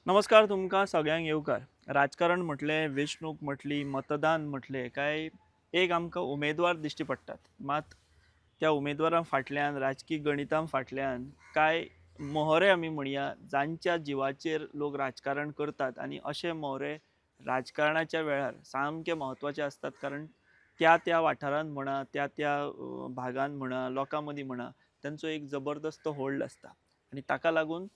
नमस्कार तुमकां सगळ्यांक येवकार. राजकारण म्हटलें, वेंचणूक म्हटली, मतदान म्हटलें काय एक आमकां उमेदवार दिश्टी पडटात. मात त्या उमेदवारां फाटल्यान राजकीय गणितां फाटल्यान कांय मोहरे आमी म्हणया जांच्या जिवाचेर लोक राजकारण करतात आनी अशे मोहरे राजकारणाच्या वेळार सामके म्हत्वाचे आसतात. कारण त्या त्या वाठारांत म्हणा त्या भागांत म्हणा लोकां मदीं म्हणा तांचो एक जबरदस्त होल्ड आसता आनी ताका लागून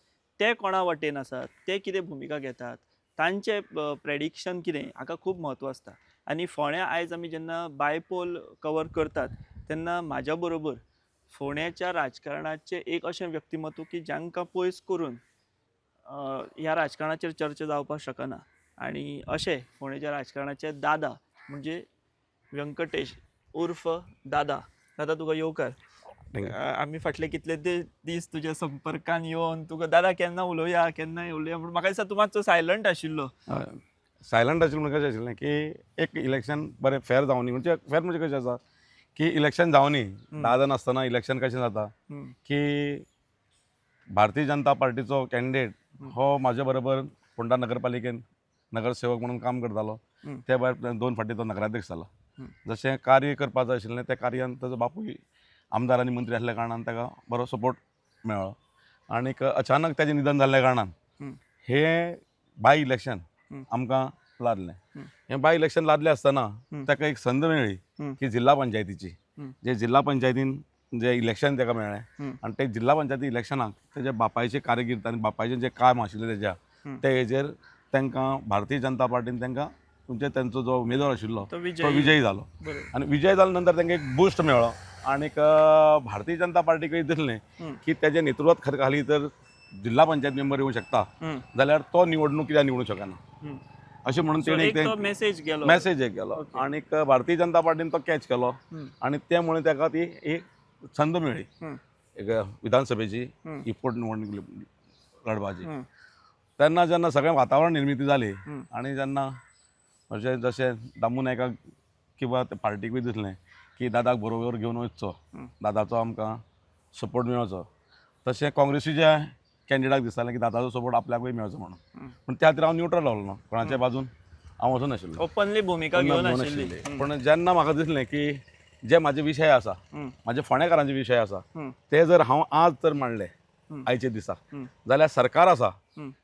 ते कोणा वटेन आसात, ते कितें भुमिका घेतात, तांचे प्रेडिक्शन कितें हाका खूब म्हत्व आसता. आनी फोंड्या आयज आमी जेन्ना बायपोल कवर करतात तेन्ना म्हाज्या बरोबर फोंड्याच्या राजकारणाचे एक अशें व्यक्तिमत्व की जांकां पयस करून ह्या राजकारणाचेर चर्चा जावपाक शकना. आनी अशे फोंड्याच्या राजकारणाचे दादा म्हणजे व्यंकटेश उर्फ दादा. दादा तुका येवकार. आमी फाटले कितले दीस तुज्या संपर्कान येवन तुका दादा केन्ना उलोवया केन्ना उलोवया म्हणून म्हाका दिसता तूं मातसो सायलंट आशिल्लो. सायलंट आशिल्लें म्हणजे कशें आशिल्लें की एक इलेक्शन बरें फेर जावं न्ही. म्हणजे फेर म्हणजे कशें आसा की इलेक्शन जावं न्ही. 10 जाण आसतना इलेक्शन कशें जाता की भारतीय जनता पार्टीचो कॅन्डिडेट हो म्हाज्या बरोबर फोंडा नगरपालिकेन नगरसेवक म्हणून काम करतालो. ते भायर 2 फावटी तो नगराध्यक्ष जालो. जशें कार्य करपाक जाय आशिल्लें त्या कार्यान ताजो बापूय आमदार आनी मंत्री आसल्या कारणान ताका बरो सपोर्ट मेळ्ळो. आनीक अचानक ताचें निधन जाल्ल्या कारणान हे बाय इलेक्शन आमकां लादलें. हें बाय इलेक्शन लादलें आसतना ताका एक संद मेळ्ळी की जिल्हा पंचायतीची. जे जिल्हा पंचायतीन जे इलेक्शन ताका मेळ्ळें आनी ते जिल्हा पंचायती इलेक्शनाक तेज्या बापायची कारकीर्द आनी बापायचें जें काम आशिल्लें तेज्या ते हेजेर तांकां भारतीय जनता पार्टीन तांकां म्हणजे तांचो जो उमेदवार आशिल्लो तो विजयी जालो. आनी विजय जाले नंतर तांकां एक बूस्ट मेळ्ळो. आनीक भारतीय जनता पार्टीकय दिसलें की तेजे नेतृत्वात खाली तर जिल्हा पंचायत मेंबर येवंक शकता जाल्यार तो निवडणूक कित्याक निवडूंक शकना अशें म्हणून तेणें एक मेसेज एक गेलो. आनीक भारतीय जनता पार्टीन तो कॅच केलो आनी त्यामुळे ताका ती एक संद मेळ्ळी एक विधानसभेची ही पोटनिवडणूक लडपाची. तेन्ना जेन्ना सगळें वातावरण निर्मिती जाली आनी जेन्ना अशें जशें दामू नायकाक किंवा त्या पार्टीकूय दिसलें की दादाक बरोबर घेवन वचचो, दादाचो आमकां सपोर्ट मेळचो, तशें काँग्रेसीच्या कॅन्डिडेटाक दिसतालें की दादाचो सपोर्ट आपल्याकूय मेळचो म्हणून. पूण त्या खातीर हांव न्यूट्रल रावलो, कोणाच्या बाजून हांव वचूं नाशिल्लो, ओपनली भुमिका घेवन आशिल्ली. पूण जेन्ना म्हाका दिसलें की जे म्हाजे विशय आसा, म्हाजे फोंडेकारांचे विशय आसा, ते जर हांव आज तर मांडले आयचे दिसा जाल्यार सरकार आसा,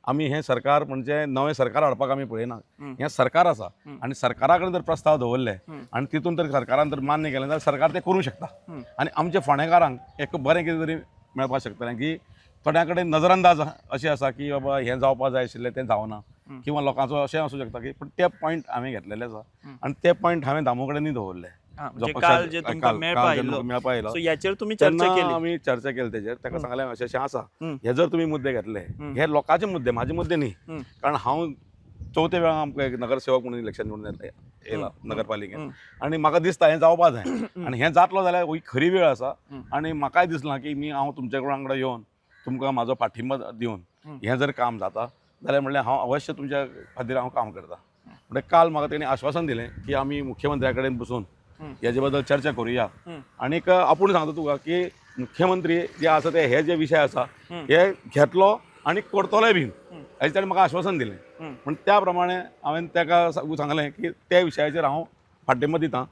आमी हें सरकार म्हणजे नवें सरकार हाडपाक आमी पळयना. हें सरकार आसा आनी सरकारा कडेन जर प्रस्ताव दवरले आनी तितून तर सरकारान तर मान्य केलें जाल्यार सरकार तें करूंक शकता. आनी आमच्या फोंडेकारांक एक बरें कितें तरी मेळपाक शकतलें की थोड्या कडेन नजरअंदाज अशें आसा की बाबा हें जावपाक जाय आशिल्लें तें जावना किंवा लोकांचो अशें आसूं शकता की पूण ते पॉयंट हांवें घेतलेले आसा आनी ते पॉयंट हांवें दामू कडेनूय दवरले. मेळपा आयलो तेन्ना आमी चर्चा केली तेजेर. ताका सांगलें अशें अशें आसा, हे जर तुमी मुद्दे घेतले, हे लोकांचे मुद्दे, म्हाजे मुद्दे न्ही. कारण हांव चवथे वेळा आमकां एक नगरसेवक म्हणून इलेक्शन निवडून येयला नगरपालिकेन आनी म्हाका दिसता हें जावपा जाय आनी हें जातलो जाल्यार ही खरी वेळ आसा. आनी म्हाकाय दिसलां की हांव तुमचे वांगडा येवन तुमकां म्हाजो पाठिंबा दिवन हें जर काम जाता जाल्यार म्हणलें हांव अवश्य तुमच्या खातीर हांव काम करता. म्हणजे काल म्हाका तेणी आश्वासन दिलें की आमी मुख्यमंत्र्या कडेन बसून हेजे बद्दल चर्चा करुया. आनीक आपूण सांगता तुका की मुख्यमंत्री जे आसा ते हे जे विशय आसा हे घेतलो आनी करतलोय बीन हेजें ताणें म्हाका आश्वासन दिलें. पूण त्या प्रमाणे हांवें ताका सांगलें की त्या विशयाचेर हांव पाठिंबा दितां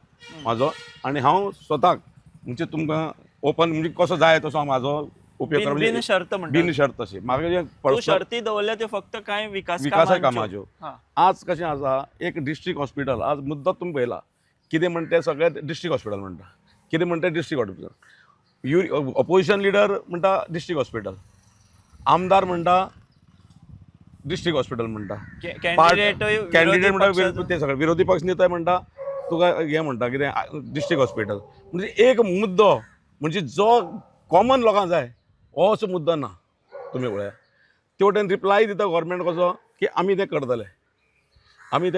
म्हाजो आनी हांव स्वताक म्हणजे तुमकां ओपन म्हणजे कसो जाय तसो हांव म्हाजो उपयोग करता. बिन शर्त अशी म्हाका जे शर्ती दवरल्या त्यो फक्त कांय विकास कामाच्यो. आज कशें आसा एक डिस्ट्रिक्ट हॉस्पिटल आज मुद्दत तुमी पळयला कितें म्हणटा सगळे डिस्ट्रिक्ट हॉस्पिटल म्हणटा, कितें म्हणटा डिस्ट्रिक्ट हॉस्पिटल. ऑपोजिशन लिडर म्हणटा डिस्ट्रिक्ट हॉस्पिटल, आमदार म्हणटा डिस्ट्रिक्ट हॉस्पिटल म्हणटा, कॅन्डिडेट म्हणटा ते सगळे विरोधी पक्ष नेता म्हणटा तुका हें म्हणटा कितें डिस्ट्रिक्ट हॉस्पिटल. म्हणजे एक मुद्दो म्हणजे जो कॉमन लोकांक जाय हो असो मुद्दो ना. तुमी पळया ते वटेन रिप्लाय दिता गव्हर्मेंट कसो की आमी तें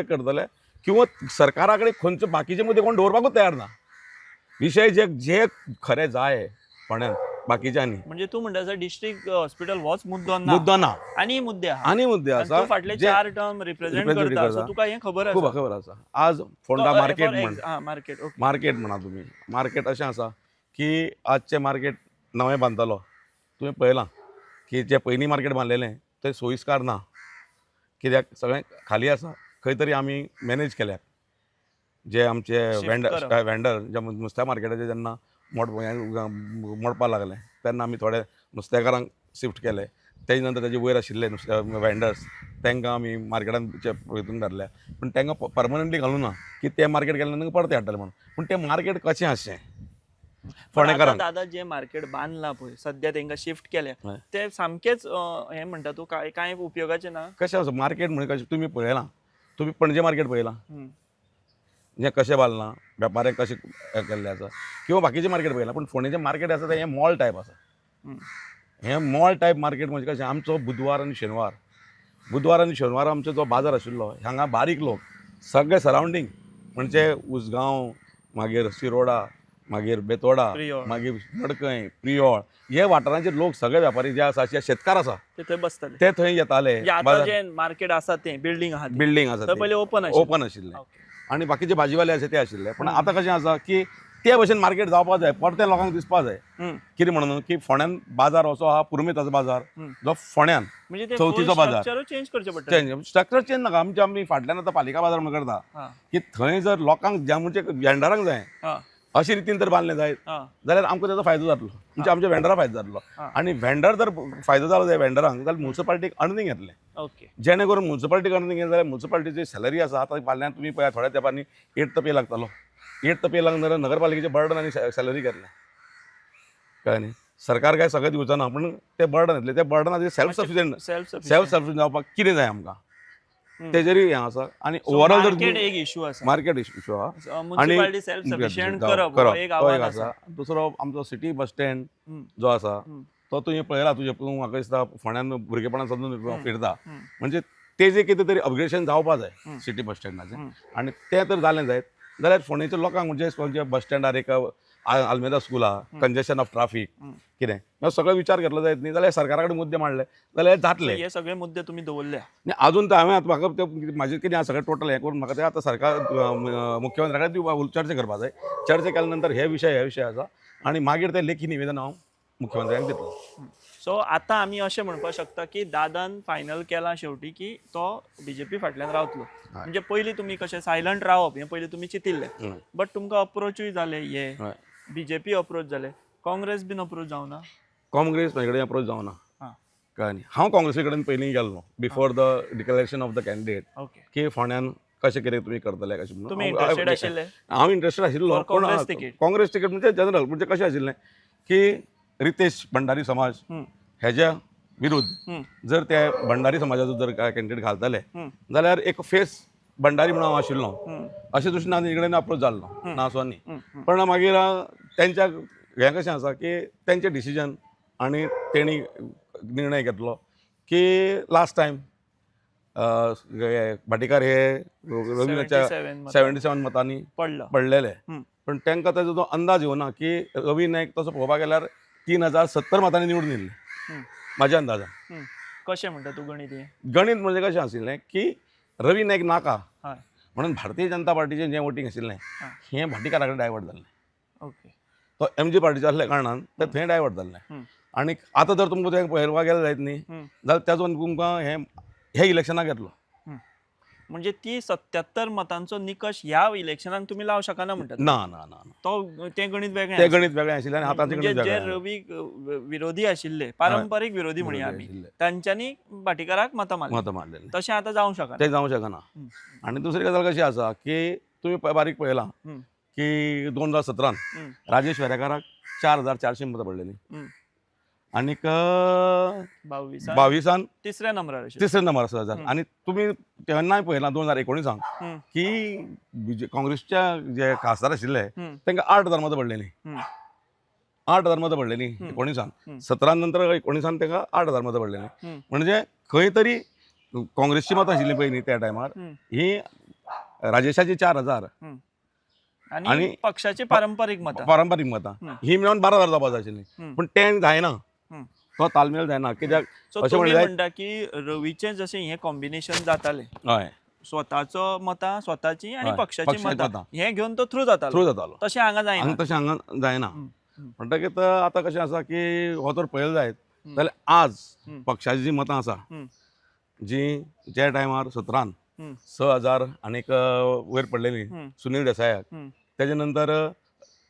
करतले किंवा सरकारा कडेन खंयचे बाकीचे मुद्दे कोण दवरपाकूच तयार ना. विशय जे खरें जाय फोंड्यान बाकीच्यांनी म्हणजे तूं म्हणटा डिस्ट्रिक्ट हॉस्पिटल होच मुद्दो ना आनी मुद्दे आसा फाटले 4 टर्म रिप्रेझेंट करता. सो तुका हें खबर आसा? खूब खबर आसा. आज फोंडा मार्केट म्हणा तुमी, मार्केट अशें आसा की आजचें मार्केट नवें बांदतलो. तुवें पळयलां की जें पयलीं मार्केट बांदलेलें तें सोयिस्कार ना. कित्याक सगळें खाली आसा, खंय तरी आमी मॅनेज केल्यात. जे आमचे Shift करप. वेंडर जे नुस्त्या मार्केटाचे जेन्ना मोडपाक लागले तेन्ना आमी थोडे नुस्तेकारांक शिफ्ट केले. तेजे नंतर तेजे वयर आशिल्ले नुस्त्या वेंडर्स तांकां आमी मार्केटान हितून घातल्या. पूण तांकां परमनंटली घालूं ना की ते मार्केट गेले तांकां परते हाडटले म्हणून. पूण तें मार्केट कशें आसचें पण आता फोंडेकारांक. दादा जे मार्केट बांदला पळय सध्या तांकां शिफ्ट केल्या हय. ते सामकेच हे म्हणटा तूं कांय उपयोगाचे ना. कशें आसा मार्केट म्हणजे कशें तुमी पळयलां, तुमी पणजे मार्केट पळयलां हम्म. जें कशें बांदलां, वेपाऱ्यांक कशें केल्लें आसा किंवा बाकीचें मार्केट पळयलां. पूण फोंडेचें मार्केट आसा तें हें मॉल टायप आसा. हम्म. हें मॉल टायप मार्केट म्हणजे कशें आमचो बुधवार आनी शेनवार आमचो जो बाजार आशिल्लो हांगा बारीक लोक सगळे सरावंडींग म्हणजे उसगांव, मागीर शिरोडा, मागीर बेतोडा, प्रियोळ. मागीर मडकय, प्रियोळ हे वाठारांचे लोक सगळे वेपारी जे आसा जे शेतकार आसा ते थंय बसतले ते थंय येताले. म्हणजे आता जे मार्केट आसा ते बिल्डिंग आहा ती. बिल्डींग आसा थंय ती. पयलीं ओपन ओपन आशिल्ले ओके. आनी बाकीचे भाजीवाले आसा ते आशिल्ले. पूण आतां कशें आसा की ते भशेन मार्केट जावपाक जाय, परते लोकांक दिसपाक जाय. हम्म. कितें म्हणून की फोंड्यान बाजार असो आहा पुरुमेताचो बाजार जो फोंड्यान म्हणजे ते चवथीचो बाजार. चेंज करचे पडटा. स्ट्रक्चर चेंज नाका. आमी फाटल्यान आतां पालिका बाजार म्हणून करता हा की थंय जर लोकांक ज्या म्हणजे वेंडरांक जाय हा अशे रितीन जर बांदलें जायत हा जाल्यार आमकां तेजो फायदो जातलो. म्हणजे आमच्या वेंडराक फायदो जातलो. हा. आनी वेंडर जर फायदो जालो जाय वेंडरांक जाल्यार म्युन्सिपाल्टीक अर्निंग येतलें. ओके. जेणे करून म्युन्सिपाल्टीक अर्निंग येत जाल्यार म्युन्सिपाल्टीची सॅलरी आसा आतां फाल्यां तुमी पळया थोड्या तेंपांनी 8th पे लागतलो. 8th पे लागून जाल्यार नगरपालिकेचे बर्डन आनी सॅलरी घेतले कळ्ळें न्ही. सरकार काय सगळें दिवचो ना पूण ते बर्डन येतले. ते बर्डनाचेर सेल्फ सफिशियंट जावपाक कितें जाय आमकां तेजेरूय हें आसा. आनी ओवरऑल जर मार्केट एक इशू आसा. मार्केट इशू आहा म्युनिसिपालिटी सेल्फ सफिशियंट करप हो एक तो आव्हान एक आसा. आसा. दुसरो आमचो सिटी बस स्टँड हम्म. जो आसा हम्म. तो तुवें पळयला तुजे म्हाका दिसता फोंड्यान भुरगेपणान सावन फिरता हम्म. म्हणजे तेजें कितें तरी अपग्रेडेशन जावपाक जाय सिटी बस स्टँडाचें. आनी तें तर जालें जायत जाल्यार फोंडेच्या लोकांक म्हणजे बस स्टँडार एक आल्मेदा स्कूल आहा, कंजेशन ऑफ ट्राफीक कितें ह्यो सगळो विचार घेतलो जायत न्ही जाल्यार सरकारा कडेन मुद्दे मांडले जाल्यार जातले. हे सगळे मुद्दे तुम्ही दवरल्या. आनी अजून तर हांवें आतां म्हाका म्हाजें कितें आसा सगळें टोटल हें करून म्हाका तें आतां सरकार मुख्यमंत्र्या कडेन चर्चा करपा जाय. चर्चा केल्या नंतर हे विशय आसा आनी मागीर तें लेखी निवेदन हांव मुख्यमंत्र्यांक दितलो. सो आतां आमी अशें म्हणपाक शकता की दादान फायनल केलां शेवटी की तो बीजेपी फाटल्यान रावतलो. म्हणजे पयलीं तुमी कशें सायलंट रावप हें पयलीं तुमी चिंतिल्लें. बट तुमकां अप्रोचूय जाले हे बीजेपी अप्रोच जाले, काँग्रेस बीन अप्रोच जावना. काँग्रेस म्हाजे कडेन अप्रोच जावना हां. कळ्ळें न्ही. हांव काँग्रेसी कडेन पयलीं गेल्लो before the declaration of the candidate okay. की फोंड्यान कशें कितें तुमी करतले कशें म्हणून. तुमी इंटरेस्टेड आशिल्ले. हांव इंट्रस्टेड आशिल्लो. For Congress ticket. Congress ticket म्हणजे जनरल म्हणजे कशें आशिल्लें की रितेश भंडारी समाज हेज्या विरुद्ध जर ते भंडारी समाजाचो जर कॅन्डिडेट घालतले जाल्यार एक फेस भंडारी म्हणून हांव आशिल्लो अशें दृश्टीन हांव तेजे कडेन अप्रोच जाल्लो ना सो न्ही. पण मागीर तेंच्या हें कशें आसा की तेंचें डिसिजन आनी तेणी निर्णय घेतलो की लास्ट टायम भाटीकार हे रवीनाच्या 77 मतांनी पडलेले. पण तांकां ताजो जो अंदाज येवना की रवी नायक तसो पळोवपाक गेल्यार 3070 मतांनी निवडून येयल्ले म्हाज्या अंदाजान. कशें म्हणटा तूं गणित हें? गणित म्हणजे कशें आशिल्लें की रवी नायक नाका हय म्हणून भारतीय जनता पार्टीचें जें वोटींग आशिल्लें हें भाटीकारा कडेन डायवर्ट जाल्लें. ओके. तो MG पार्टीचो आसल्या कारणान तें थंय डायवर्ट जाल्लें. आनी आतां जर तुमकां तें पळोवपाक गेलें जायत न्ही जाल्यार ताजो तुमकां हे इलेक्शनाक येतलो. म्हणजे ती 77 मतांचो निकश ह्या इलेक्शनाक तुम्ही लावं शकना म्हणटात. ना ना ना तो तें गणित वेगळें. तें गणित वेगळें आशिल्लें आनी आतांचें गणित जे वेगळें. रवी विरोधी आशिल्ले पारंपारीक विरोधी म्हणया आमी तांच्यांनी भाटीकाराक मतां मारलेलीं. तशें आतां जावंक शकना. तें जावंक शकना. आनी दुसरी गजाल कशी आसा की तुमी बारीक पळयलां की 2017 राजेश वेरेकाराक 4400 मतां पडलेलीं आनीक 22 तिसऱ्या नंबरार तिसरे नंबर आसा. आनी तुमी तेन्नाय पळयलां 2019 की काँग्रेसच्या जे खासदार आशिल्ले तांकां 8000 मतां पडलेलीं. 8000 मतां पडलेलीं 19 17 नंतर 19 तांकां 8000 मतां पडलेलीं. म्हणजे खंय तरी काँग्रेसची मतां आशिल्लीं पळय न्ही त्या टायमार ही राजेशाची 4000 आनी पक्षाची पारंपारीक मतां ही मेळून 12000 जावपाक जाय आशिल्लीं. पूण तें जायना. तो तालमेल जायना कित्याक अशें म्हणटा की रवीचें जशें हें कॉम्बिनेशन जातालें हय स्वताचो मतां स्वताची आनी पक्षाची मतां हें घेवन तो थ्रू जातालो. तशें हांगा जायना. तशें हांगा जायना. म्हणटकीत आतां कशें आसा की हो जर पळयलो जायत जाल्यार आज पक्षाची जी मतां आसा जी ज्या टायमार सत्रान हम्म. 6,000 आनीक वयर पडलेली हम्म. सुनील देसायाक हम्म. तेजे नंतर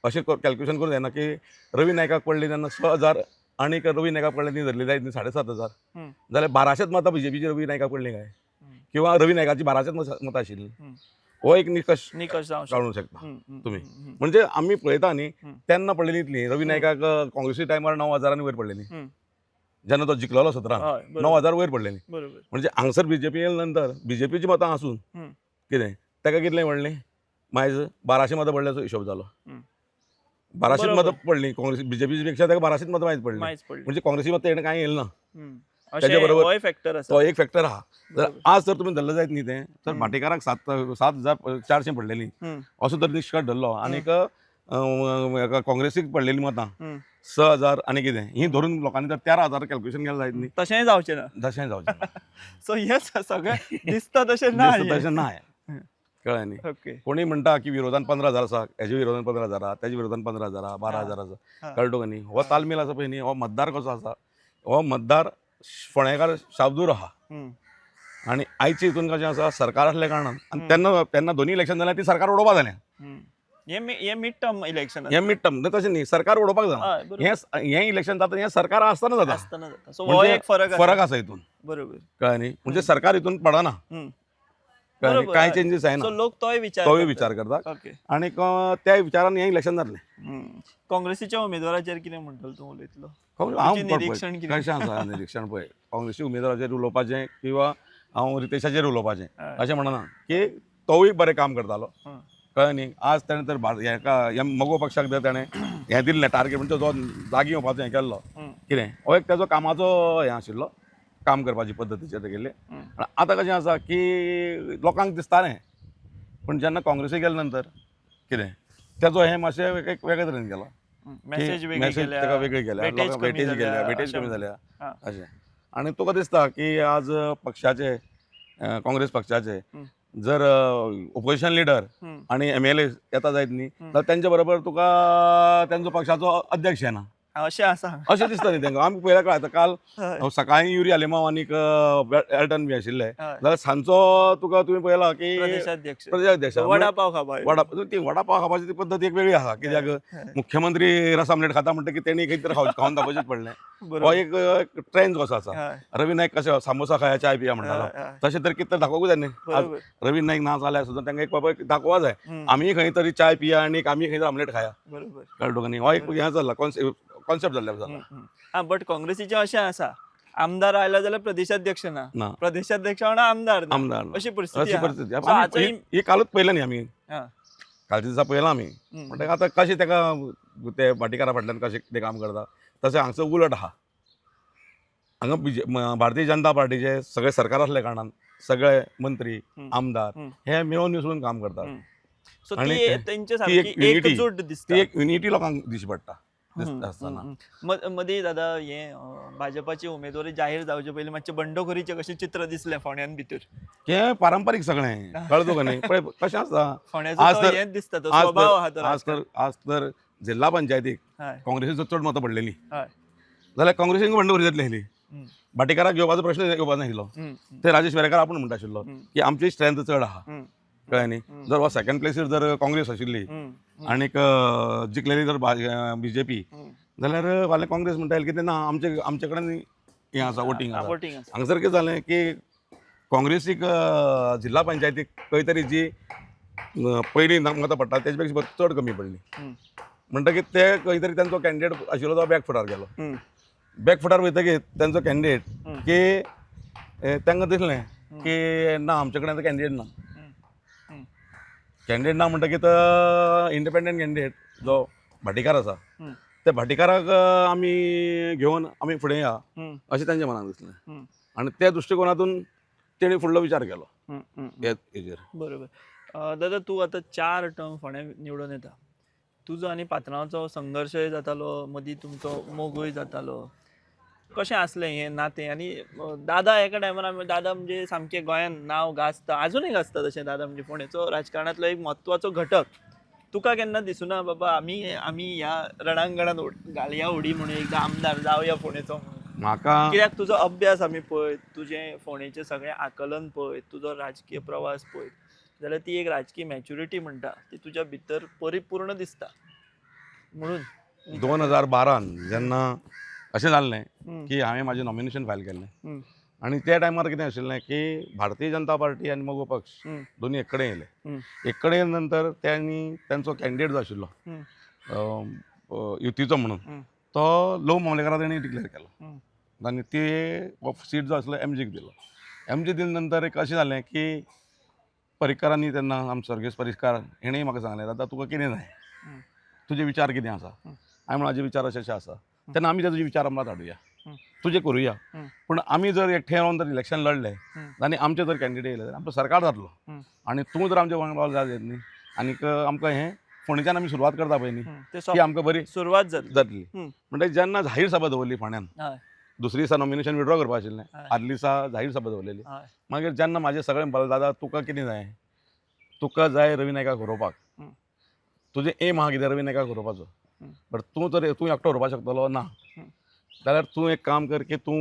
अशें कॅल्क्युलेशन करूं जायना की रवी नायकाक पडली तेन्ना 6,000 आनीक रवी नायकाक पडले ती धरली जायत न्ही 7,500 हम्म. जाल्यार 1200 मतां बीजेपीची रवी नायकाक पडली काय हम्म. किंवा रवी नायकाची 1200 मतां आशिल्ली हम्म. हो एक निकश निकष जावं काडूंक शकता हम्म. हम्म. तुम्ही हम्म. म्हणजे आमी पळयता न्ही हम्म. तेन्ना पडलेली इतली रवी नायकाक काँग्रेसी टायमार 9,000 वयर पडलेली हम्म. जेन्ना तो जिखलोलो सत्रान हय, बरोबर 9,000 वयर पडलेली बरोबर म्हणजे हांगसर बीजेपी येयले नंतर बीजेपीची मतां आसून हम्म. कितें ताका कितलें पडलें मायज 1200 मतां पडल्याचो हिशोब जालो हम्म. 1200 बरोबर. मतां पडलीं काँग्रेस बीजेपी पेक्षा ताका 1200 मतां मायज पडली मायज पडली म्हणजे काँग्रेसी मतां हेणें कांय येयलें ना हम्म. त्याच्या अशें बरोबर होय फॅक्टर आसा तो एक फॅक्टर आहा जर बरोबर. आज जर तुमी धरलें जायत न्ही तें तर भाटेकाराक 7,400 पडलेली हम्म. असो तर निश्कट धरलो आनीक काँग्रेसीक पडलेली मतां हम्म. 6,000 आनी कितें ही धरून लोकांनी जर 13,000 कॅल्क्युलेशन केलें जायत न्ही तशेंय जावचें ना तशें जावचें ना. सो हे सगळें दिसता तशें ना दिसता तशें ना कळ्ळें न्ही ओके कोणी म्हणटा की विरोधान 15,000 आसा हेज्या विरोधान 15,000 तेज्या विरोधान 15,000 12,000 आसा कळ्ळें तुका न्ही हो तालमेल आसा पळय न्ही हो मतदार कसो आसा हो मतदार फोंडेकार शाबदूर आहा आनी आयच्या हितून कशें आसा सरकार आसल्या कारणान आनी तेन्ना दोनी इलेक्शन जाल्यार ती सरकार उडोवपा जालें हे मिड टर्म इलेक्शन हें मिड टर्म तशें न्ही सरकार उडोवपाक जाय हें इलेक्शन जाता हें सरकार आसतना जाता आसतना जाता सो हो म्हणजे एक फरक फरक आसा हितून बरोबर कळ्ळें न्ही म्हणजे सरकार हितून पडना हम्म. कळ्ळें न्ही? बरोबर, कांय हय. चेंजीस सो जायना लोक तोय विचार तोय करतात. विचार करता ओके आनीक त्या विचारान हें इलेक्शन जातलें काँग्रेसीच्या उमेदवाराचेर कितें म्हणटलो तूं उलयतलो हांव तुजें निरीक्षण कितें? कशें आसा निरीक्षण पळय काँग्रेसी उमेदवाराचेर उलोवपाचें किंवा हांव रितेशाचेर उलोवपाचें हय. अशें म्हणना की तोवूय बरें काम करतालो हं. कळ्ळें न्ही आज ताणें तर हेका मगो पक्षाक जर ताणें हें दिल्लें टार्गेट म्हणजे जो जागी येवपाचो हें केल्लो हं. कितें हो एक तेजो कामाचो हें आशिल्लो काम करपाची पद्दतीचेर तेगेले हं. आतां कशें आसा की लोकांक दिसतालें पूण जेन्ना काँग्रेसीक गेले नंतर कितें तेजो हें मातशें एक वेगळे तरेन गेलो मेसेज वेगळी मेसेज केल्या, ताका वेगळी केल्या वेटेज लोकांक कमी वेटेज जाल्या, गेल्या वेटेज अशें कमी जाल्या हां. अशें आनी तुका दिसता की आज पक्षाचे काँग्रेस पक्षाचे जर ऑपोजिशन लिडर हं. आनी MLA येता जायत न्ही जाल्यार तेंच्या बरोबर तुका तेंचो पक्षाचो अध्यक्ष येना अशें आसा अशें दिसता न्ही तांकां आमी पळयल्या कळटा काल हय. सकाळीं युरी आलेमांव आनीक एल्टन बी आशिल्ले हय. जाल्यार सांजचो तुका तुवें पळयला की प्रदेशाध्यक्ष प्रदेशाध्यक्ष वडा पाव खावपाक वडा ती वडा पाव खावपाची ती पद्दत एक वेगळी आसा कित्याक मुख्यमंत्री रस आमलेट खाता म्हणटा की तेणी खंय तरी खावन दाखोवचेच पडलें हो बरोबर एक ट्रेंड कसो आसा हय. रवी नायक कशें सामोसा खाया चाय पिया म्हणटालो हय, हय. तशें तर कितें दाखोवंक जाय न्ही आज बरोबर रवी नायक ना जाल्यार सुद्दां तांकां एक बाबा दाखोवपा जाय हं. आमी खंय तरी चाय पिया आनी आमी खंय तरी आमलेट खाया बरोबर कळ्ळें तुका न्ही हो एक हें जाला कॉन्सेप्ट जाल्लो जाला हा बट काँग्रेसीचें अशें आसा आमदार आयला जाल्यार प्रदेशाध्यक्ष ना ना. प्रदेशाध्यक्ष वांगडा आमदार ना. आमदार ना. अशी अशी परिस्थिती आहा. परिस्थिती So हाचो ही कालूच पळयलें न्ही आमी हा. कालच्या दिसा पळयलां आमी म्हणटकीर आतां कशें ताका ते भाटीकारा फाटल्यान कशें कितें काम करता तशें हांगसर उलट आहा हांगा भारतीय जनता पार्टीचे सगळे सरकार असल्या कारणान सगळे मंत्री आमदार हे मेळून मिसळून काम करतात सो आनी ती तेंचे ती सारकी एक युनिटी एकजूट दिसता ती एक युनिटी लोकांक दिश्टी पडटा आसतना मदीं दादा हे भाजपाची उमेदवारी जाहीर जावचे पयलीं मातशें बंडखोरीचें कशें चित्र दिसलें फोंड्यान भितर हें पारंपारीक सगळें कळ्ळें तुका न्ही पळय कशें आसा फोंड्याचो तो हेंच दिसता तो स्वभाव आहा तो आज तर जिल्हा पंचायतीक हय काँग्रेसीचो चड मतां पडलेलीं हय जाल्यार काँग्रेसीक बंडखोरी जातली आसली भाटीकाराक घेवपाचो प्रश्न येवपाक नाशिल्लो ते राजेश वेरेकार आपूण म्हणटा आशिल्लो की आमची स्ट्रेंथ चड आहा कळ्ळें न्ही जर हो सेकंड प्लेसीर जर काँग्रेस आशिल्ली आनीक जिखलेली जर BJP जाल्यार फाल्यां काँग्रेस म्हणटा की ना आमचे कडेन हें आसा वोटींग आसा हांगसर कितें जालें की काँग्रेसीक जिल्हा पंचायतीक खंय तरी जी पयलीं मतां पडटा तेजे पेक्षा चड कमी पडली म्हणटकीर ते खंय तरी तांचो कॅन्डिडेट आशिल्लो तो बॅकफुटार गेलो बॅकफुटार वयतकीर तांचो कॅन्डिडेट की तांकां दिसलें की ना आमचे कडेन कॅन्डिडेट ना कॅन्डिडेट ना म्हणटकीर इंडिपेंडंट कॅन्डिडेट जो भाटीकार आसा त्या भाटीकाराक आमी घेवन आमी फुडें या अशें तांच्या मनाक दिसलें आनी त्या दृश्टिकोनातून तेणी फुडलो विचार केलो हेजेर बरोबर दादा तूं आतां 4 टर्म फोंड्यां निवडून येता तुजो आनी पात्रांवाचो संघर्शय जातालो मदीं तुमचो मोगूय जातालो कशें आसलें हें नातें आनी दादा एका टायमार दादा म्हणजे सामकें गोंयांत नांव गाजता आजुनूय गाजता तशें दादा म्हणजे फोंडेचो राजकारणांतलो एक म्हत्वाचो घटक तुका केन्ना दिसुना बाबा आमी ह्या रणांगणांत घालया उडी म्हणून एकदां आमदार जावया फोंडेचो म्हाका कित्याक तुजो अभ्यास आमी पळयत, तुजें फोंडेचें सगळें आकलन पळयत, तुजो राजकीय प्रवास पळयत, जाल्यार ती एक राजकीय मॅच्युरिटी म्हणटा ती तुज्या भितर परिपूर्ण दिसता. म्हणून 2012 जेन्ना अशें जाल्लें हम्म, की हांवें म्हाजें नॉमिनेशन फायल केल्लें हम्म, आनी त्या टायमार कितें आशिल्लें की भारतीय जनता पार्टी आनी मोगो पक्ष हम्म, दोनी एक कडेन येयले. हम्म, एक कडेन नंतर त्यांनी त्यांचो कॅन्डिडेट जो आशिल्लो हम्म, युतीचो म्हणून हम्म, तो लव मामलेकारा तेणी डिक्लेअर केलो हम्म, आनी ते सीट जो आसलो एमजीक दिलो. एमजी दिले नंतर एक अशें जालें की पर्रीकारांनी तेन्ना आमचो सर्गेश पर्रीकार हेणेंय म्हाका सांगलें दादा तुका कितें जाय, हम्म, तुजे विचार कितें आसा. हम्म. हांवें म्हजे विचार अशे अशे आसा. तेन्ना आमी ते तुजे विचार अमलात हाडुया, हम्म. तुजे करुया. हम्म. पूण आमी जर एकठांय रावन जर इलेक्शन लढलें आनी आमचे जर कॅन्डिडेट येयले जाल्यार आमचो सरकार जातलो. हम्म. आनी तूं जर आमच्या वांगडा जाय न्ही आनीक आमकां हें फोंडेच्यान आमी सुरवात करता पळय न्ही ते ती आमकां बरी सुरवात जातली. जातली. हम्म. म्हणटकीर जेन्ना जाहीर सभा दवरली फोंड्यान, हय, दुसरे दिसा नॉमिनेशन विड्रॉ करपा आशिल्लें, हय. आदले दिसा जाहीर सभा दवरलेली. हय, मागीर जेन्ना म्हाजें सगळें म्हणपाक दादा तुका कितें जाय, तुका जाय रवी नायकाक हरोवपाक, हम्म. तुजें एम आहा कितें रवी नायकाक हरोवपाचो. हम्म. बट तूं एकटो हरोवपाक शकतलो ना, हम्म. जाल्यार तूं एक काम कर की तूं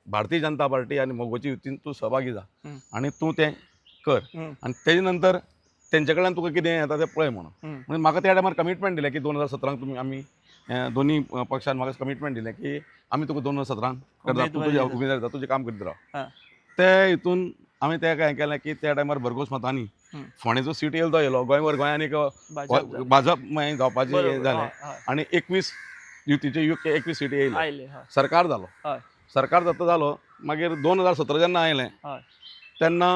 भारतीय जनता पार्टी आनी मोगोची युतीन तूं सहभागी जा हम्म. आनी तूं तें कर. हम्म. आनी तेजे नंतर तेंचे कडल्यान तुका कितें येता तें पळय म्हणून. हम्म. म्हणजे म्हाका त्या टायमार कमिटमेंट दिलें की 2017 तुमी आमी दोनी पक्षान म्हाका कमिटमेंट दिलें की आमी तुका 2017 करता, तूं तुजें उमेदवार जा, तुजें काम करीत राव. हा. ते हितून हांवें तेका हें केलें की त्या टायमार भरघोस मतांनी हम्म. फोंडेचो सीट येयलो तो येयलो, गोंयान एक भाजप जावपाची हें जालें आनी 21 युतीचे 21 सीटी येयले. आयले. हय, सरकार जालो. हय, सरकार जाता जालो. मागीर 2017 जेन्ना आयलें हय, तेन्ना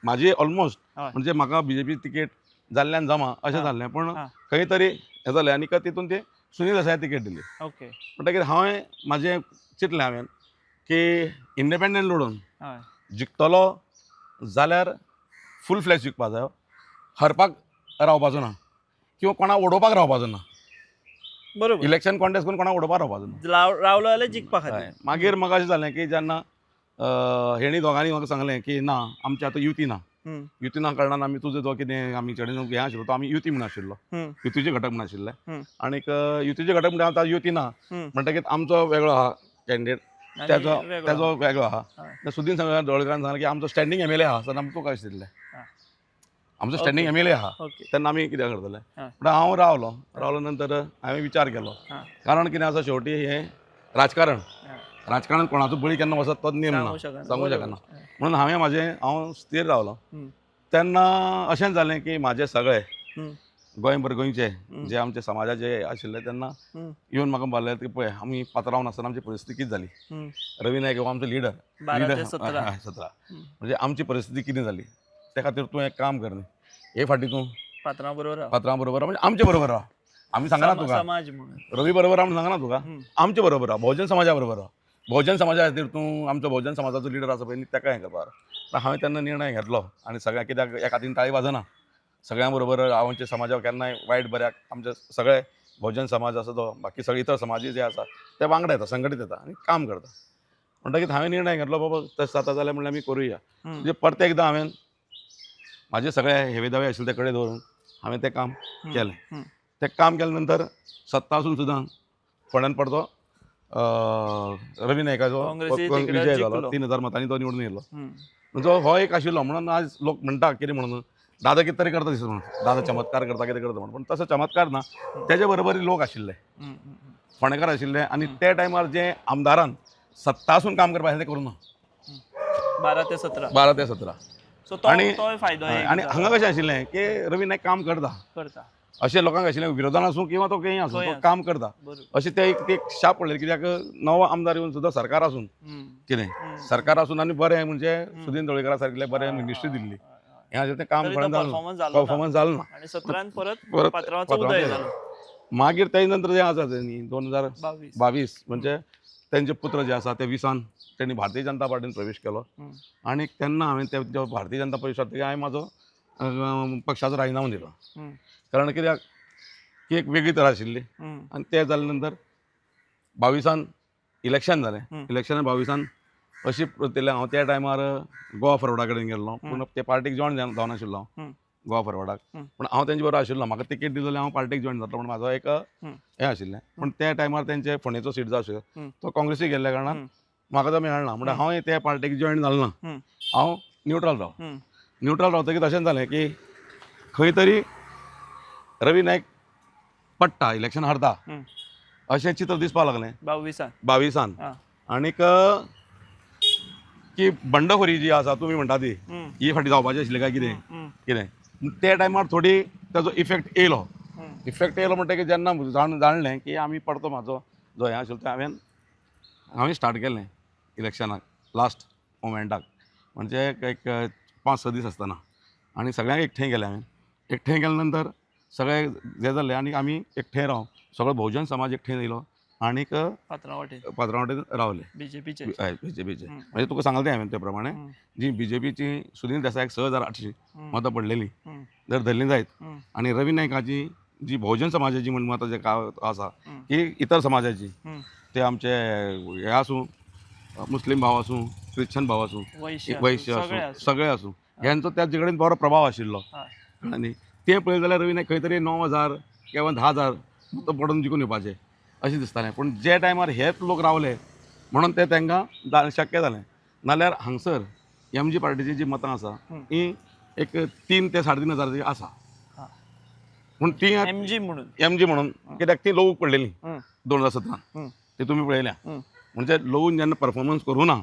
म्हाजी ऑलमोस्ट हय. म्हणजे म्हाका बीजेपी तिकेट जाल्ल्यान जमा अशें हा. जाल्लें, पूण हा. खंय तरी हें जालें आनी तितून ते सुनील देसाय तिकेट दिली. ओके. म्हणटकीर हांवें म्हाजें चिंतलें हांवें की इंडिपेंडंट लडोवन हय, जिखतलो जाल्यार फूल फ्लॅश जिखपा जायो, हरपाक रावपाचो ना किंवा कोणाक उडोवपाक रावपाचो ना. बरोबर. इलेक्शन कॉन्टेस्ट करून कोणाक उडोवपाक रावपाचो ना. रावलो जाल्यार जिखपा खातीर. हय. मागीर म्हाका अशें जालें की जेन्ना हेणी दोगांनी म्हाका सांगलें की ना आमची आतां युती ना, हम्म. युती ना कारणान आमी तुजो जो कितें आमी कडेन हें आशिल्लो तो आमी युती म्हूण आशिल्लो, हम्म. युतीचे घटक म्हूण आशिल्ले. हम्म. आनीक युतीचे घटक म्हणजे आतां युती ना हम्म. म्हणटकीर आमचो वेगळो आहा कॅन्डिडेट, आनी तेजो वेगळो आहा. हय. सुदीन ढवळकारान सांगलें की आमचो स्टँडींग एमएलए आहा, सर आमी तुका कशें दिल्लें. हा. आमचो स्टँडींग एमएलए आहा, ओके. तेन्ना आमी कितें करतले. हा. म्हणटा हांव रावलो नंतर हांवें विचार केलो, हा. कारण कितें आसा शेवटी हें राजकारण, हा. राजकारणांत कोणाचो बळी केन्ना वचत तो नेम सांगूं ना, शकना. सांगूं बरोबर. शकना. हय. म्हणून हांव स्थिर रावलो. हम्म. तेन्ना अशें जालें की म्हाजे सगळे हम्म. गोंयभर गोंयचे जे आमचे समाजाचे आशिल्ले तेन्ना हम्म. येवन म्हाका म्हणलें की पळय आमी पात्रांव नासतना आमची परिस्थिती कितें जाली. हम्म. रवी नायक हो आमचो लिडर 12 ते 17. 17 हम्म. म्हणजे आमची परिस्थिती कितें जाली, त्या खातीर तूं एक काम कर न्ही, हे फाटी तूं पात्रांव बरोबर राव. पात्रांव बरोबर म्हणजे आमचे बरोबर राव. आमी सांगना तुका समाज म्हणून. रवी बरोबर आमी सांगना तुका, हम्म. आमचे बरोबर राव, बहुजन समाजा बरोबर राव. बहुजन समाजा खातीर तूं आमचो बहुजन समाजाचो लिडर आसा पळय न्ही तेका हें करपाक. हांवें तेन्ना निर्णय घेतलो आनी सगळ्यांक कित्याक एका हातीन ताळी वाजना, सगळ्यां बरोबर आमच्या समाजाक केन्नाय वायट बऱ्याक आमचे सगळे बहुजन समाज आसा तो बाकी सगळे इतर समाजी जे आसा ते वांगडा येता, संघटीत येता आनी काम करता. म्हणटकीर हांवें निर्णय घेतलो बाबा तशें जाता जाल्यार म्हणल्यार आमी करुया. हम्म. म्हणजे परते एकदां हांवें म्हाजे सगळे हेवे दावे आशिल्ले ते कडेन दवरून हांवें तें काम केलें. हम्म. तें काम केले नंतर सत्ता आसून सुद्दां फोंड्यान परतो रवी नायकाचो काँग्रेसी तिकडे विजय जिखलो. जालो, 3000 मतांनी तो निवडून येयलो. हम्म. म्हणजे हो एक आशिल्लो म्हणून आज लोक म्हणटा कितें म्हणून दादा कितें तरी करता दिसता म्हणून, दादा चमत्कार करता कितें करता म्हणून, पण तसो चमत्कार ना. तेजे बरोबरी लोक आशिल्ले, हम्म. हम्म. फोंडेकार आशिल्ले आनी त्या टायमार जे आमदारान सत्ता आसून काम करपा आशिल्लें तें करूं ना. 12 ते 17. 12 ते 17 सो आनी तोय फायदो एक आनी हांगा कशें आशिल्लें की रवी नायक काम करता करता. अशें लोकांक आशिल्लें, विरोधान आसूं किंवा तो खंय आसूं तो काम करता बरोबर. अशें ते एक शाप पडलें. कित्याक नवो आमदार येवन सुद्दां सरकार आसून हम्म. कितें सरकार आसून आनी बरें म्हणजे सुदीन ढवळीकारा सारकिल्ले बरें मिनिस्ट्री दिल्ली, हें आशिल्लें तें काम तरी तो फोंड्यान performance जालो ना. परफॉर्मन्स जालो ना. आणि 17 परत परत पात्रांवाचो उदय जालो. मागीर तेजे नंतर जें आसा न्ही 22. 2022 म्हणजे तेंचे पुत्र जे आसा ते 20 तेणी भारतीय जनता पार्टीन प्रवेश केलो. हम्म. आनी तेन्ना हांवें त्या भारतीय जनता पक्षाक हांवें म्हाजो पक्षाचो राजिनामो दिलो. हम्म. कारण कित्याक की एक वेगळी तरा आशिल्ली. हम्म. आनी ते जाले नंतर 22 इलेक्शन जालें. इलेक्शनान 22 अशी केलें हांव त्या टायमार गोवा फॉरवर्डा कडेन गेल्लो, पूण ते पार्टीक जॉयन जावनाशिल्लो हांव गोवा फॉरवर्डाक. पूण हांव तेंचे बरोबर आशिल्लो, म्हाका तिकेट दिली जाल्यार हांव पार्टीक जॉयन जातलो म्हूण म्हाजो एक हें आशिल्लें. पूण त्या टायमार तेंचे फोंडेचो सीट जो आशिल्लो तो काँग्रेसीक गेल्ल्या कारणान म्हाका तो मेळना म्हणल्यार हांव त्या पार्टेक जॉयन जालो ना, हम्म, हांव न्यूट्रल राव. हम्म, न्यूट्रल रावतकीर अशें जालें की खंय तरी रवी नायक पडटा, इलेक्शन हारता हम्म. अशें चित्र दिसपाक लागलें 22 22 हा. आनीक की बंडखोरी जी आसा तुमी म्हणटा ती हम्म, ही फाटी जावपाची आशिल्ली काय कितें हम्म, कितें त्या टायमार थोडी ताजो इफेक्ट येयलो. हम्म, इफेक्ट येयलो म्हणटकीर जेन्ना जाणलें की आमी परतो म्हाजो जो हें आशिल्लो तें हांवें स्टार्ट केलें इलेक्शनाक लास्ट मोमेंटाक, म्हणजे एक 5-6 दीस आसतना, आनी सगळ्यांक एकठांय केलें हांवें. एकठांय केल्या नंतर सगळे हें जालें आनी आमी एकठांय रावन सगळो भोवजन समाज एकठांय येयलो आनीक पात्रांवटेन पात्रांवटेन रावले बीजेपीचे हय बीजेपीचे. म्हणजे तुका सांगलें तें हांवें ते प्रमाणे जी बीजेपीची सुनील देसायाक 6,800 मतां पडलेलीं जर धरलीं जायत आनी रवी नायकाची जी भोवजन समाजाची म्हण मतां जे आसा की इतर समाजाची, ते आमचे हे आसूं मुस्लीम भाव आसूं क्रिश्चन भाव आसूं वैश्य आसूं सगळे आसूं, ह्यांचो त्याच कडेन बरो प्रभाव आशिल्लो. आनी तें पळयलें जाल्यार रवी नायक खंय तरी 9,000 किंवा 10,000 मतां पडून जिखून येवपाचें अशें दिसतालें. पूण जे टायमार हेच लोक रावले म्हणून तें तांकां शक्य जालें. नाल्यार हांगसर एम जी पार्टीची जी मतां आसा ही एक 3 ते 3,500 आसा. पूण ती एम जी म्हणून एम जी म्हणून कित्याक ती लोक पडलेलीं 2017 ते तुमी पळयल्या. म्हणजे लोक जेन्ना परफॉर्मन्स करूं ना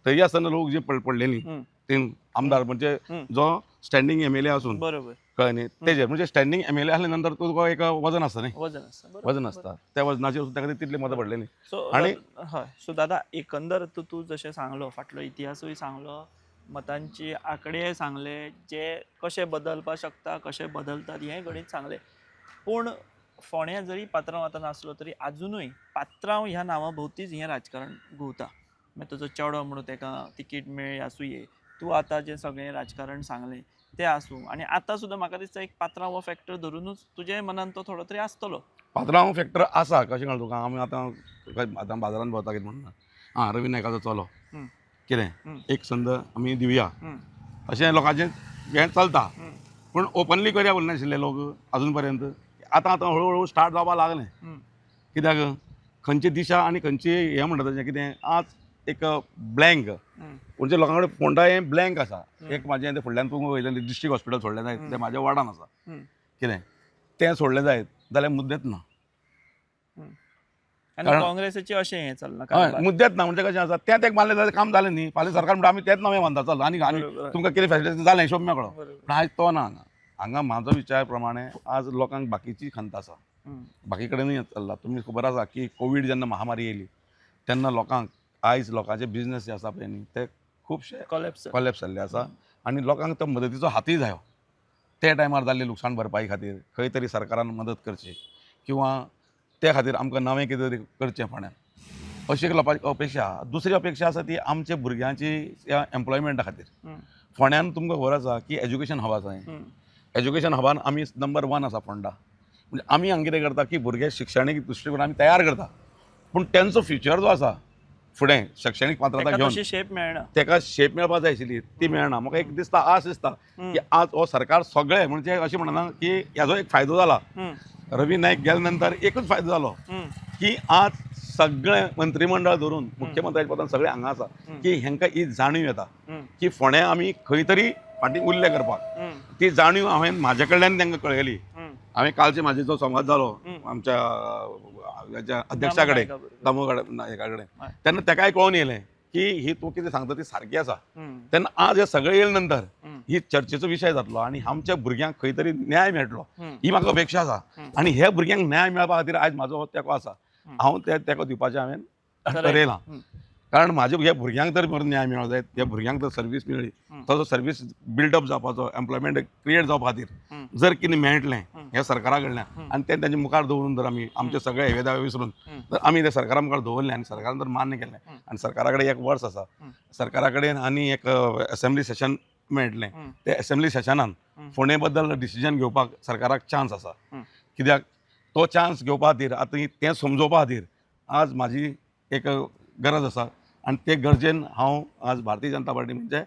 तरी आसतना लोक जी पडलेलीं ते आमदार म्हणजे जो स्टँडींग एम एल ए आसून बरोबर कळ्ळें न्ही तेजेर, म्हणजे स्टँडींग एम एल ए आसल्या नंतर तुका एक वजन आसता न्ही, वजन आसता बरोबर. वजन आसता त्या वजनाचेर सुद्दां ताका तितली मतां पडलेलीं. सो आनी हय सो दादा एकंदर तूं जशें सांगलो फाटलो इतिहासूय सांगलो, मतांची आंकडे सांगले, जे कशे बदलपाक शकता कशे बदलतात हें गणीत सांगलें. पूण फोंड्या जरी पात्रांव आतां नासलो तरी आजुनूय पात्रांव ह्या नांवा भोवतीच हें राजकारण घुंवता. मागीर तुजो चेडो म्हणून ताका तिकीट मेळ्ळी आसूंये, तूं आतां जें सगळें राजकारण सांगलें तें आसूं, आनी आतां सुद्दां म्हाका दिसता एक पात्रांव हो फॅक्टर धरूनच तुजे मनान तो थोडो तरी आसतलो. पात्रांव फॅक्टर आसा कशें कळ्ळें तुका. आमी आतां बाजारांत भोंवता कितें म्हणटा रवी नायकाचो चलो कितें एक संद आमी दिवया अशें लोकांचें हें चलता. पूण ओपनली करया उरनाशिल्ले लोक अजून पर्यंत. आतां हळू स्टार्ट जावपाक लागलें. कित्याक खंयची दिशा आनी खंयची हें म्हणटा तशें कितें आज एक ब्लँक म्हणजे लोकां कडेन फोंडा हें ब्लँक आसा. एक म्हाजें तें फुडल्यान तूं वयलें डिस्ट्रिक्ट हॉस्पिटल सोडलें जायत तें म्हाज्या वार्डान आसा कितें तें सोडलें जायत जाल्यार मुद्देत ना. आनी काँग्रेसीचें अशें हें चलना हय मुद्देत ना. म्हणजे कशें आसा तें तें मारलें जाल्यार काम जालें न्ही. फाल्यां सरकार म्हणटा आमी तेंच नवें बांदता चल आनी तुमकां कितें फॅसिलिटी जालें हिशोब मेळ्ळो. पूण आयज तो ना. हांगा म्हाजो विचार प्रमाणे आज लोकांक बाकीची खंत आसा, बाकी कडेनूय चल्ला. तुमी खबर आसा की कोवीड जेन्ना महामारी येयली तेन्ना लोकांक आयज लोकांचे बिझनस जे आसा पळय न्ही ते खुबशे कॉलेप्स जाल्ले आसा आनी लोकांक तो मदतीचो हातूय जायो. त्या टायमार जाल्ली लुकसाण भरपाई खातीर खंय तरी सरकारान मदत करची किंवा त्या खातीर आमकां नवें कितें तरी करचें फोंड्यान अशी एक लोकांची अपेक्षा. दुसरी अपेक्षा आसा ती आमच्या भुरग्यांची ह्या एम्प्लॉयमेंटा खातीर. फोंड्यान तुमकां खबर आसा की एज्युकेशन हब आसा. एज्युकेशन हबान आमी नंबर 1 आसा फोंडा. म्हणजे आमी हांगा कितें करता की भुरगे शिक्षणीक दृश्टीकोन आमी तयार करता, पूण तेंचो फ्युचर जो आसा फुडें शैक्षणीक पात्रता घेवन शेप मेळना, ताका शेप मेळपाक जाय आशिल्ली ती मेळना. म्हाका एक दिसता आस दिसता की आज हो सरकार सगळे म्हणजे अशें म्हणना की हाजो एक फायदो जाला. रवी नायक गेल्या नंतर एकूच फायदो जालो की आज सगळे मंत्रिमंडळ धरून मुख्यमंत्र्याच्या पदान सगळे हांगा आसा की हेंकां ही जाणीव येता की फोंड्या आमी खंय तरी फाटीं उरले करपाक. ती जाणीव हांवें म्हाजे कडल्यान तांकां कळयली. हांवें कालचे म्हाजे जो संवाद जालो आमच्या हेच्या अध्यक्षा कडेन दामो हेका कडेन तेन्ना ताकाय कळून येयलें की ही तूं कितें सांगता ती सारकी आसा. तेन्ना आज हे सगळे येयले नंतर ही चर्चेचो विशय जातलो आनी आमच्या भुरग्यांक खंय तरी न्याय मेळटलो ही म्हाका अपेक्षा आसा. आनी ह्या भुरग्यांक न्याय मेळपा खातीर आयज म्हाजो हो तेंको आसा. हांव तेंको दिवपाचें हांवें थारयलां. कारण म्हाज्या ह्या भुरग्यांक तर बरो न्याय मेळो जाय, ह्या भुरग्यांक तर सर्वीस मेळ्ळी, तो सर्वीस बिल्डअप जावपाचो एम्प्लॉयमेंट क्रिएट जावपा खातीर जर कितें मेळटलें ह्या सरकारा कडल्यान आनी तें तेंच्या मुखार दवरून जर आमी आमचे सगळे हेवेदावे विसरून जर आमी त्या सरकारा मुखार दवरलें आनी सरकारान जर मान्य केलें आनी सरकारा कडेन एक वर्स आसा, सरकारा कडेन आनी एक असेंब्ली सेशन मेळटलें, त्या असेंब्ली सेशनान फोंडे बद्दल डिसिजन घेवपाक सरकाराक चान्स आसा. कित्याक तो चान्स घेवपा खातीर आतां तें समजोवपा खातीर आज म्हाजी एक गरज आसा आनी ते गरजेन हांव आज भारतीय जनता पार्टी म्हणजे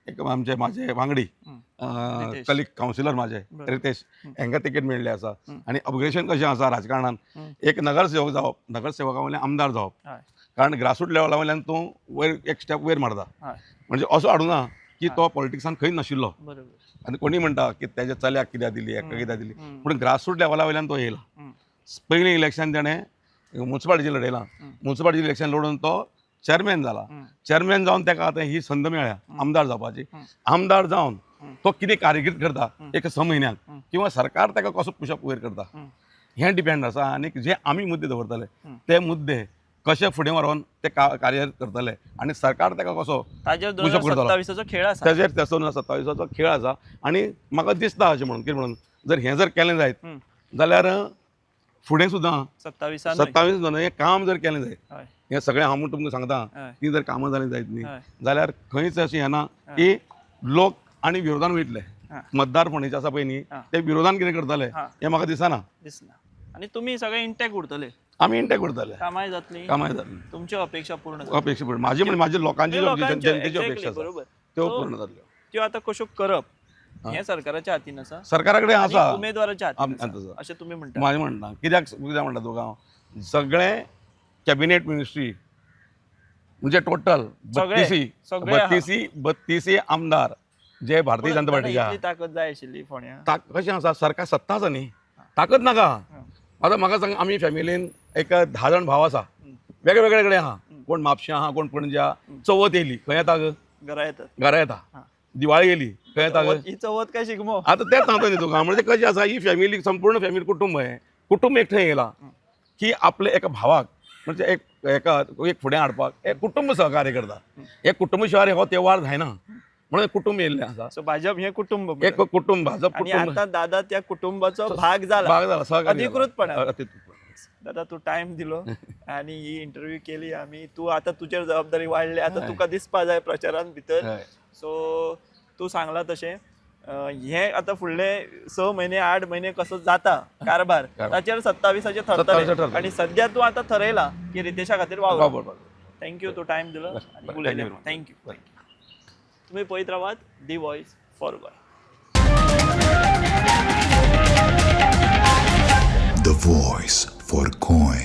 एक म्हाजे वांगडी कलीग कावन्सिलर म्हाजे रितेश हांकां तिकेट मेळ्ळी आसा. आनी अपग्रेडेशन कशें आसा राजकारणान एक नगरसेवक जावप, नगरसेवका वयल्यान आमदार जावप कारण ग्रासरूट लेवला वयल्यान तूं वयर एक स्टेप वयर मारता. हय म्हणजे असो हाडूं ना की तो पॉलिटिक्सान खंय नाशिल्लो बरोबर आनी कोणी म्हणटा की तेज्या चल्याक कित्याक दिली एका कित्याक दिली, हम्म. पूण ग्रासरूट लेवला वयल्यान तो येयला. पयलीं इलेक्शन ताणें म्युन्सिपालिटीचें लडयलां, म्युन्सिपालिटी इलेक्शन लडोवन तो चेअरमॅन जाला. चेअरमॅन जावन ताका आतां ही संद मेळ्ळ्या आमदार जावपाची. आमदार जावन तो कितें कारकीर्द करता एक 6 म्हयन्याक किंवा सरकार ताका कसो पुशअप वयर करता हें डिपेंड आसा. आनी जे आमी मुद्दे दवरतले ते मुद्दे कशे फुडें व्हरोन ते कार्य करतले आनी सरकार ताका कसो ताजेर पुशअप करतलो 2027चो खेळ आसा. ताजेर 2027चो खेळ आसा. आनी म्हाका दिसता अशें म्हणून कितें म्हणून जर हें जर केलें जायत जाल्यार फुडें सुद्दां 27 हें काम जर केलें जायत हय हें सगळें हांव म्हूण तुमकां सांगता हय ती जर कामां जालीं जायत न्ही हय जाल्यार खंयच अशें हें ना की लोक आनी विरोधान वयतले. हा. मतदार फोंडेचे आसा पळय न्ही हा. ते विरोधान कितें करतले हा. हें म्हाका दिसना. दिसना. आणि तुम्ही सगळे इंटॅक्ट उरतले, आमी इंटॅक्ट करतले कामाय जातली, कामाय जातली तुमची अपेक्षा पूर्ण जातली. अपेक्षा पडली माझी म्हणजे माझी लोकांची लोकांच्यो, जनतेची exactly, अपेक्षा आसा बरोबर. त्यो So, पूर्ण जातल्यो. त्यो आता कश्यो करप हे सरकाराच्या हातीन आसा सरकारा कडेन आणि आसा उमेदवाराच्या हातीन आसा. आसा अशें तुम्ही म्हणटा. माझे म्हणटा कित्याक म्हणटा तुका हांव सगळे कॅबिनेट मिनिस्ट्री म्हणजे टोटल सगळे 32 आमदार जे भारतीय जनता पार्टीच्या इतली ताकद जाय आशिल्ली फोंड्या. कशें आसा सरकार सत्ता आसा न्ही ताकद नाका. आतां म्हाका सांग आमी फॅमिलीन एक 10 जाण भाव आसा वेगळे वेगळे कडेन आहा. कोण म्हापश्यां आहा कोण पणज्या. चवथ येयली खंय येता घरा येतात. घरा येता. दिवाळी येयली खंय येता ही चवथ काय शिगमो. आतां तेच सांगता न्ही तुका म्हणजे कशें आसा ही फॅमिली संपूर्ण फॅमिली कुटुंब आहे कुटुंब एक थंय येयला की आपले एका भावाक म्हणजे एक फुडें हाडपाक एक कुटुंब सहकार्य करता. एक कुटुंब शिवाय हो तेव्हार जायना म्हणून कुटुंब येयल्लें आसा. सो भाजप हे कुटुंब एक कुटुंब भाजप आणि कुटुंब आता दादा त्या कुटुंबाचो भाग झाला भाग झाला सहकार्य अधिकृतपणान. अधिकृतपणान. दादा तू टाइम दिलो आणि ही इंटरव्यू केली आम्ही. तू आता तुजेर जबाबदारी वाडली आता तुका दिसपा जाय प्रचारान भितर. हय. सो तू सांगला तशें हे आता फुडले 6 महिने 8 महिने कसो जाता कारभार ताचेर 27 ठरतले. आणि सध्या तू आता ठरयला की रितेशा खातीर वावर. थँक्यू तू टाइम दिलो आणि उलयलें. थँक्यू. तुम्ही पळयत रावात दी वॉइस फॉर गोय. The Voice for Goy.